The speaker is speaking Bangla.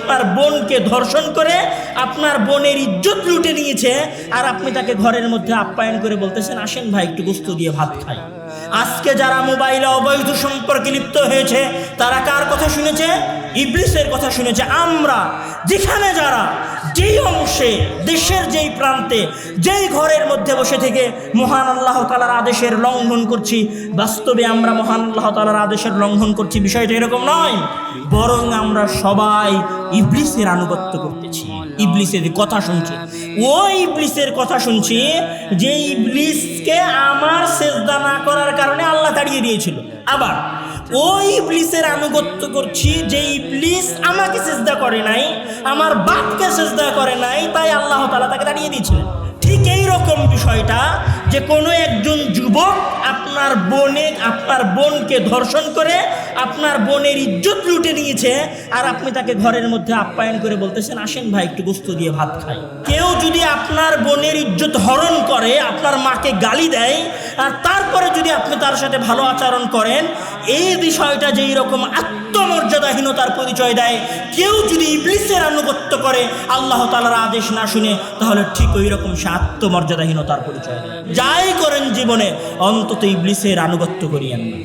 আপনার বোনকে ধর্ষণ করে আপনার বোনের ইজ্জত লুটে নিয়েছে, আর আপনি তাকে ঘরের মধ্যে আপ্যায়ন করে বলতেছেন আসেন ভাই একটু গোস্ত দিয়ে ভাত খাই। আজকে যারা মোবাইলে অবৈধ সম্পর্কে লিপ্ত হয়েছে তারা কার কথা শুনেছে? ইবলিসের কথা শুনেছে। আমরা যেখানে যারা যেই অংশে, দেশের যেই প্রান্তে, যেই ঘরের মধ্যে বসে থেকে মহান আল্লাহ তাআলার আদেশের লঙ্ঘন করছি, বাস্তবে আমরা মহান আল্লাহ তাআলার আদেশের লঙ্ঘন করছি বিষয়টা এরকম নয়, বরং আমরা সবাই ইবলিসের আনুগত্য করতেছি, ইবলিসের কথা শুনছি। ওই ইবলিসের কথা শুনছি যে ইবলিসকে আমার সেজদা না করার কারণে আল্লাহ তাড়িয়ে দিয়েছিল। আবার ওই ইবলিসের আনুগত্য করছি যে ইবলিস আমাকে সেজদা করে নাই, আমার বাপকে সেজদা করে নাই, তাই আল্লাহ তাআলা তাকে তাড়িয়ে দিয়েছিলেন। ঠিক এই রকম বিষয়টা যে কোনো একজন যুবক আপনার বোনকে ধর্ষণ করে আপনার বোনের ইজ্জত লুটে নিয়েছে, আর আপনি তাকে ঘরের মধ্যে আপ্যায়ন করে বলতেছেন আসেন ভাই একটু গোস্ত দিয়ে ভাত খাই। কেউ যদি আপনার বোনের ইজ্জত হরণ করে, আপনার মাকে গালি দেয়, আর তারপরে যদি আপনি তার সাথে ভালো আচরণ করেন, এই বিষয়টা যেই রকম আত্মমর্যাদাহীনতার পরিচয় দেয়, কেউ যদি ইবলিসের আনুগত্য করে আল্লাহ তাআলার আদেশ না শুনে, তাহলে ঠিক ওই রকম সে আত্মমর্যাদাহীনতার পরিচয় দেয়। যাই করেন জীবনে অন্তত ইবলিসের আনুগত্য করিয়েন না।